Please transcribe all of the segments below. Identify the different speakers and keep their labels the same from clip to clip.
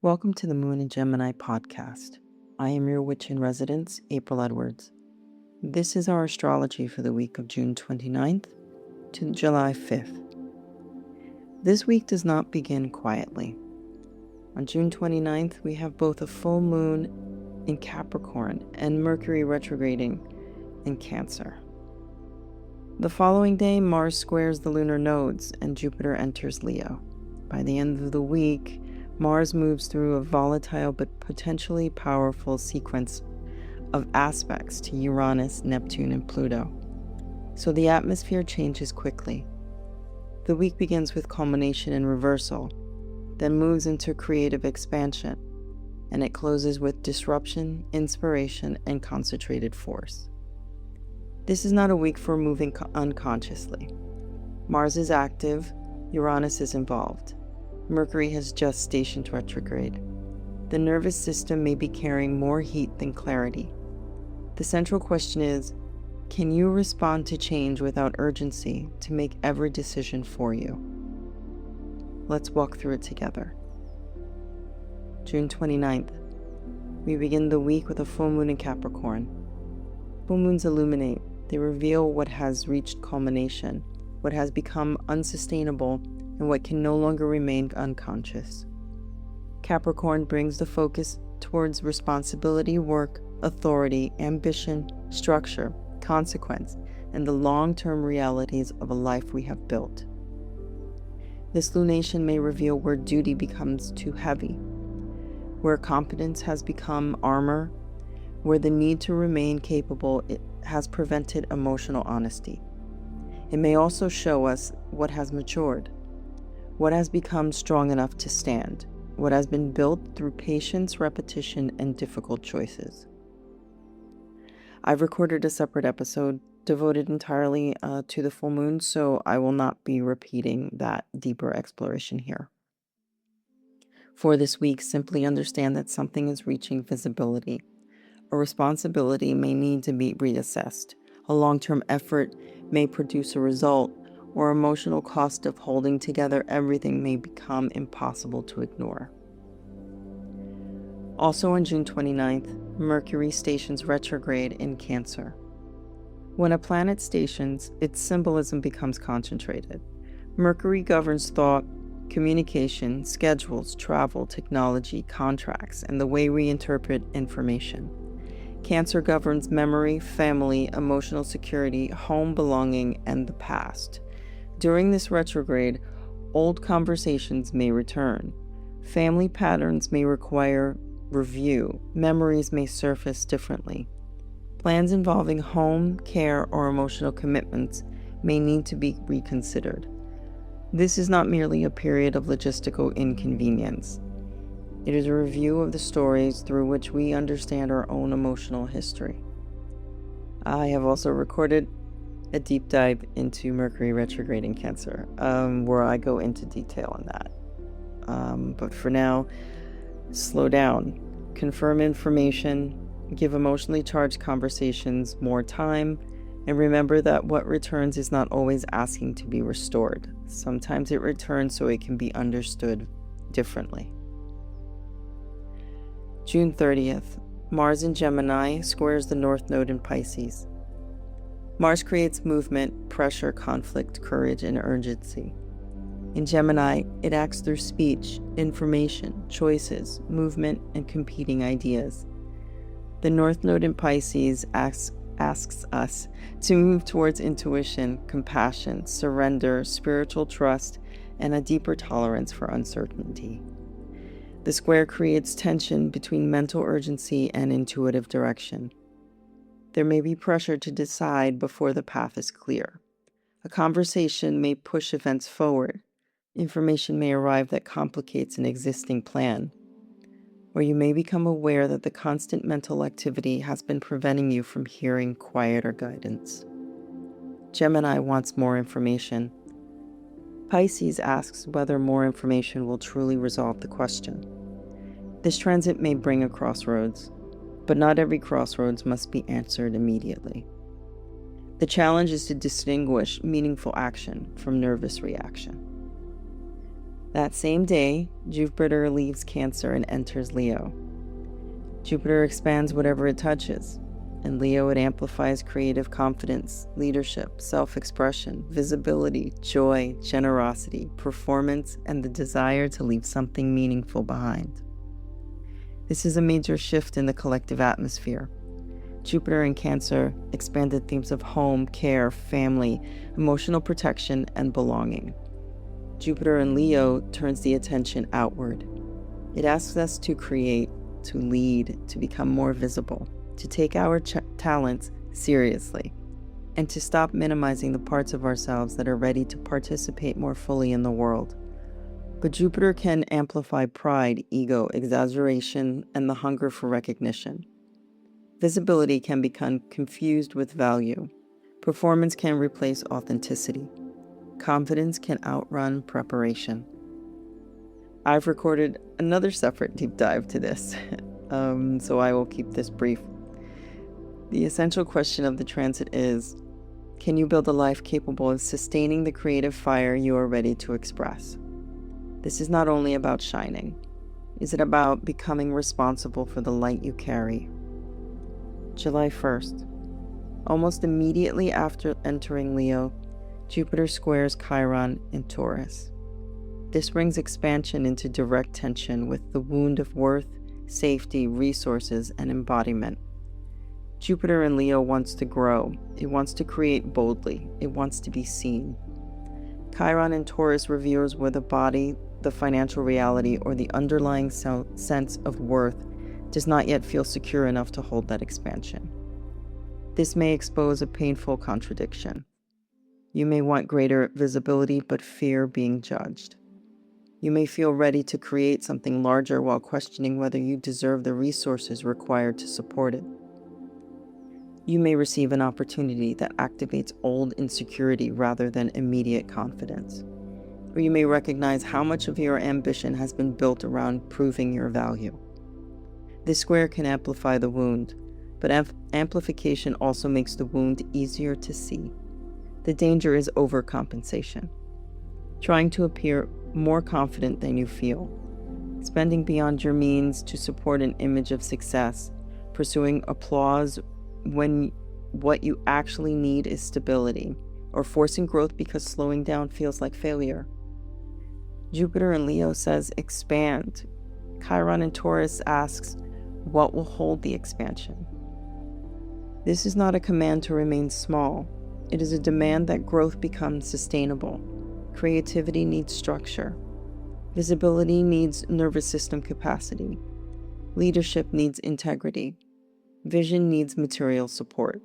Speaker 1: Welcome to the Moon in Gemini podcast. I am your witch in residence, April Edwards. This is our astrology for the week of June 29th to July 5th. This week does not begin quietly. On June 29th, we have both a full moon in Capricorn and Mercury retrograding in Cancer. The following day, Mars squares the lunar nodes and Jupiter enters Leo. By the end of the week, Mars moves through a volatile but potentially powerful sequence of aspects to Uranus, Neptune, and Pluto. So the atmosphere changes quickly. The week begins with culmination and reversal, then moves into creative expansion, and it closes with disruption, inspiration, and concentrated force. This is not a week for moving unconsciously. Mars is active, Uranus is involved. Mercury has just stationed retrograde. The nervous system may be carrying more heat than clarity. The central question is, can you respond to change without urgency to make every decision for you? Let's walk through it together. June 29th. We begin the week with a full moon in Capricorn. Full moons illuminate. They reveal what has reached culmination, what has become unsustainable, and what can no longer remain unconscious. Capricorn brings the focus towards responsibility, work, authority, ambition, structure, consequence, and the long-term realities of a life we have built. This lunation may reveal where duty becomes too heavy, where competence has become armor, where the need to remain capable has prevented emotional honesty. It may also show us what has matured, what has become strong enough to stand, what has been built through patience, repetition, and difficult choices. I've recorded a separate episode devoted entirely to the full moon, so I will not be repeating that deeper exploration here. For this week, simply understand that something is reaching visibility. A responsibility may need to be reassessed. A long-term effort may produce a result, or emotional cost of holding together everything may become impossible to ignore. Also on June 29th, Mercury stations retrograde in Cancer. When a planet stations, its symbolism becomes concentrated. Mercury governs thought, communication, schedules, travel, technology, contracts, and the way we interpret information. Cancer governs memory, family, emotional security, home belonging, and the past. During this retrograde, old conversations may return. Family patterns may require review. Memories may surface differently. Plans involving home, care, or emotional commitments may need to be reconsidered. This is not merely a period of logistical inconvenience. It is a review of the stories through which we understand our own emotional history. I have also recorded a deep dive into Mercury retrograde in Cancer, where I go into detail on that. But for now, slow down, confirm information, give emotionally charged conversations more time, and remember that what returns is not always asking to be restored. Sometimes it returns so it can be understood differently. June 30th, Mars in Gemini squares the North Node in Pisces. Mars creates movement, pressure, conflict, courage, and urgency. In Gemini, it acts through speech, information, choices, movement, and competing ideas. The North Node in Pisces asks us to move towards intuition, compassion, surrender, spiritual trust, and a deeper tolerance for uncertainty. The square creates tension between mental urgency and intuitive direction. There may be pressure to decide before the path is clear. A conversation may push events forward. Information may arrive that complicates an existing plan. Or you may become aware that the constant mental activity has been preventing you from hearing quieter guidance. Gemini wants more information. Pisces asks whether more information will truly resolve the question. This transit may bring a crossroads, but not every crossroads must be answered immediately. The challenge is to distinguish meaningful action from nervous reaction. That same day, Jupiter leaves Cancer and enters Leo. Jupiter expands whatever it touches. In Leo, it amplifies creative confidence, leadership, self-expression, visibility, joy, generosity, performance, and the desire to leave something meaningful behind. This is a major shift in the collective atmosphere. Jupiter in Cancer expanded themes of home, care, family, emotional protection, and belonging. Jupiter in Leo turns the attention outward. It asks us to create, to lead, to become more visible, to take our talents seriously, and to stop minimizing the parts of ourselves that are ready to participate more fully in the world. But Jupiter can amplify pride, ego, exaggeration, and the hunger for recognition. Visibility can become confused with value. Performance can replace authenticity. Confidence can outrun preparation. I've recorded another separate deep dive to this, so I will keep this brief. The essential question of the transit is, can you build a life capable of sustaining the creative fire you are ready to express? This is not only about shining. Is it about becoming responsible for the light you carry? July 1st. Almost immediately after entering Leo, Jupiter squares Chiron in Taurus. This brings expansion into direct tension with the wound of worth, safety, resources, and embodiment. Jupiter in Leo wants to grow. It wants to create boldly. It wants to be seen. Chiron in Taurus reveals where the body, the financial reality, or the underlying sense of worth does not yet feel secure enough to hold that expansion. This may expose a painful contradiction. You may want greater visibility but fear being judged. You may feel ready to create something larger while questioning whether you deserve the resources required to support it. You may receive an opportunity that activates old insecurity rather than immediate confidence. Or you may recognize how much of your ambition has been built around proving your value. This square can amplify the wound, but amplification also makes the wound easier to see. The danger is overcompensation, trying to appear more confident than you feel, spending beyond your means to support an image of success, pursuing applause when what you actually need is stability, or forcing growth because slowing down feels like failure. Jupiter in Leo says expand. Chiron in Taurus asks, what will hold the expansion? This is not a command to remain small. It is a demand that growth becomes sustainable. Creativity needs structure. Visibility needs nervous system capacity. Leadership needs integrity. Vision needs material support.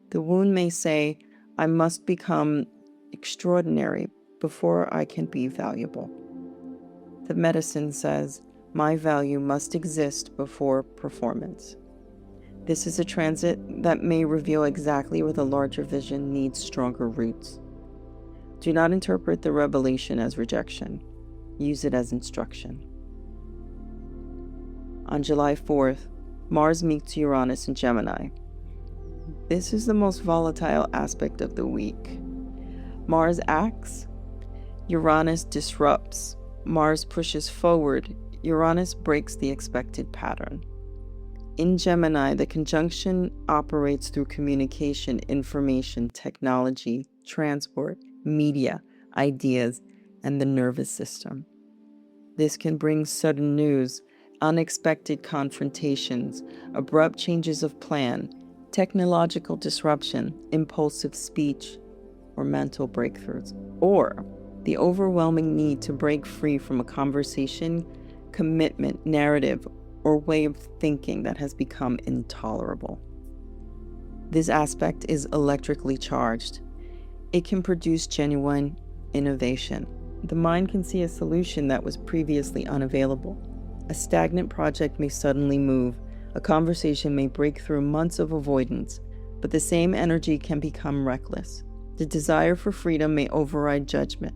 Speaker 1: The wound may say, I must become extraordinary before I can be valuable. The medicine says, my value must exist before performance. This is a transit that may reveal exactly where the larger vision needs stronger roots. Do not interpret the revelation as rejection. Use it as instruction. On July 4th, Mars meets Uranus in Gemini. This is the most volatile aspect of the week. Mars acts, Uranus disrupts. Mars pushes forward, Uranus breaks the expected pattern. In Gemini, the conjunction operates through communication, information, technology, transport, media, ideas, and the nervous system. This can bring sudden news, unexpected confrontations, abrupt changes of plan, technological disruption, impulsive speech, or mental breakthroughs, or the overwhelming need to break free from a conversation, commitment, narrative, or way of thinking that has become intolerable. This aspect is electrically charged. It can produce genuine innovation. The mind can see a solution that was previously unavailable. A stagnant project may suddenly move. A conversation may break through months of avoidance, but the same energy can become reckless. The desire for freedom may override judgment.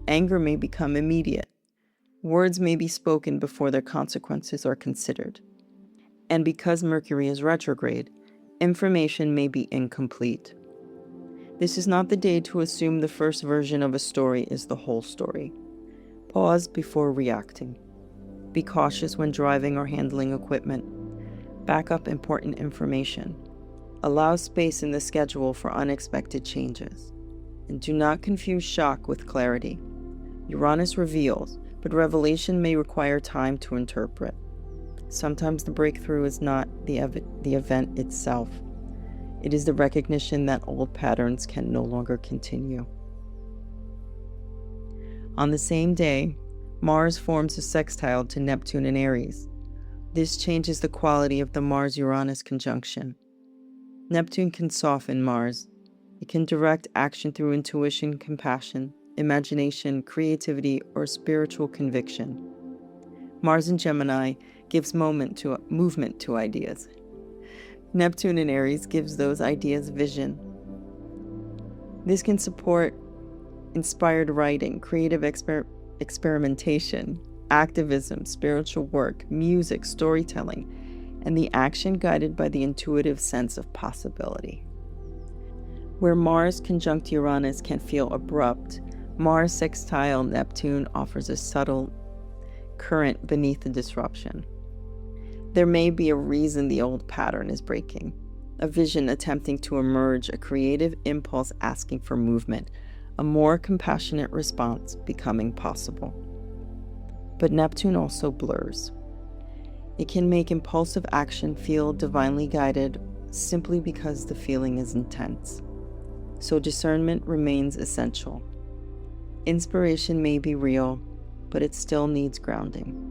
Speaker 1: Anger may become immediate. Words may be spoken before their consequences are considered. And because Mercury is retrograde, information may be incomplete. This is not the day to assume the first version of a story is the whole story. Pause before reacting. Be cautious when driving or handling equipment. Back up important information. Allow space in the schedule for unexpected changes. And do not confuse shock with clarity. Uranus reveals, but revelation may require time to interpret. Sometimes the breakthrough is not the event itself. It is the recognition that old patterns can no longer continue. On the same day, Mars forms a sextile to Neptune in Aries. This changes the quality of the Mars-Uranus conjunction. Neptune can soften Mars. It can direct action through intuition, compassion, imagination, creativity, or spiritual conviction. Mars in Gemini gives movement to ideas. Neptune in Aries gives those ideas vision. This can support inspired writing, creative experimentation, activism, spiritual work, music, storytelling, and the action guided by the intuitive sense of possibility. Where Mars conjunct Uranus can feel abrupt, Mars sextile Neptune offers a subtle current beneath the disruption. There may be a reason the old pattern is breaking, a vision attempting to emerge, a creative impulse asking for movement, a more compassionate response becoming possible. But Neptune also blurs. It can make impulsive action feel divinely guided simply because the feeling is intense. So discernment remains essential. Inspiration may be real, but it still needs grounding.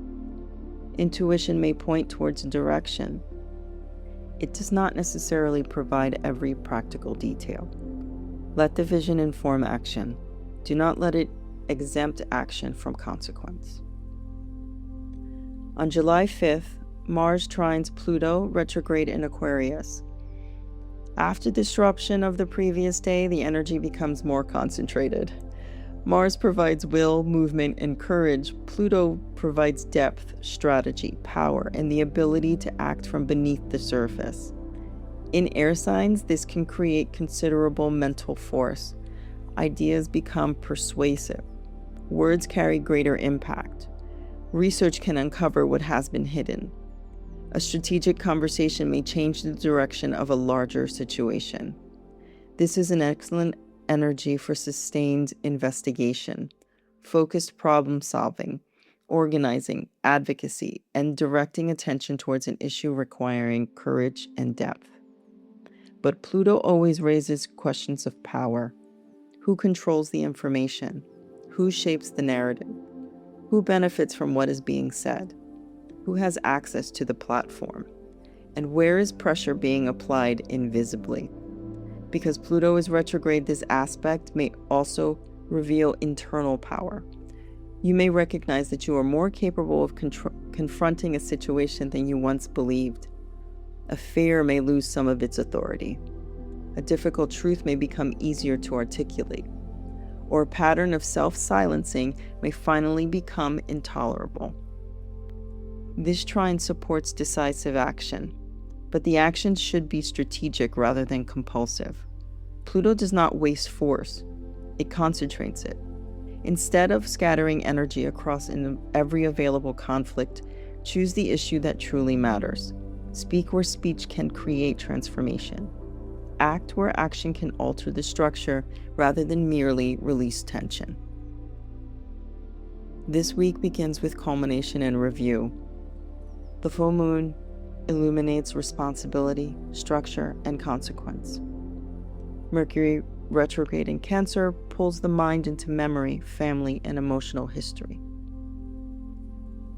Speaker 1: Intuition may point towards a direction. It does not necessarily provide every practical detail. Let the vision inform action. Do not let it exempt action from consequence. On July 5th, Mars trines Pluto, retrograde in Aquarius. After disruption of the previous day, the energy becomes more concentrated. Mars provides will, movement, and courage. Pluto provides depth, strategy, power, and the ability to act from beneath the surface. In air signs, this can create considerable mental force. Ideas become persuasive. Words carry greater impact. Research can uncover what has been hidden. A strategic conversation may change the direction of a larger situation. This is an excellent energy for sustained investigation, focused problem solving, organizing, advocacy, and directing attention towards an issue requiring courage and depth. But Pluto always raises questions of power. Who controls the information? Who shapes the narrative? Who benefits from what is being said? Who has access to the platform? And where is pressure being applied invisibly? Because Pluto is retrograde, this aspect may also reveal internal power. You may recognize that you are more capable of confronting a situation than you once believed. A fear may lose some of its authority. A difficult truth may become easier to articulate. Or a pattern of self-silencing may finally become intolerable. This trine supports decisive action, but the action should be strategic rather than compulsive. Pluto does not waste force, it concentrates it. Instead of scattering energy across every available conflict, choose the issue that truly matters. Speak where speech can create transformation. Act where action can alter the structure rather than merely release tension. This week begins with culmination and review. The full moon illuminates responsibility, structure, and consequence. Mercury retrograde in Cancer pulls the mind into memory, family, and emotional history.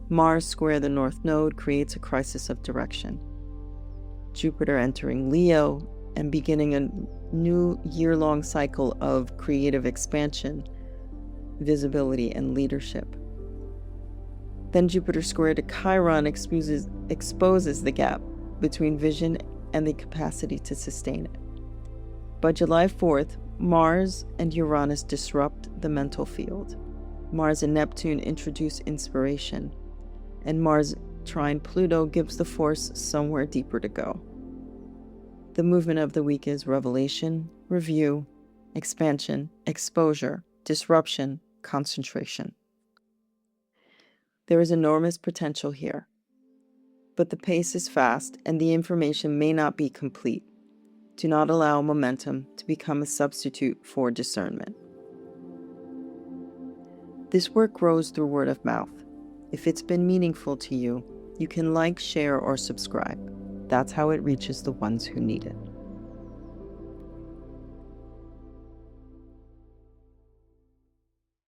Speaker 1: Mars square the North Node creates a crisis of direction. Jupiter entering Leo and beginning a new year-long cycle of creative expansion, visibility, and leadership. Then Jupiter square to Chiron exposes the gap between vision and the capacity to sustain it. By July 4th, Mars and Uranus disrupt the mental field. Mars and Neptune introduce inspiration, and Mars trine Pluto gives the force somewhere deeper to go. The movement of the week is revelation, review, expansion, exposure, disruption, concentration. There is enormous potential here, but the pace is fast and the information may not be complete. Do not allow momentum to become a substitute for discernment. This work grows through word of mouth. If it's been meaningful to you, you can like, share, or subscribe. That's how it reaches the ones who need it.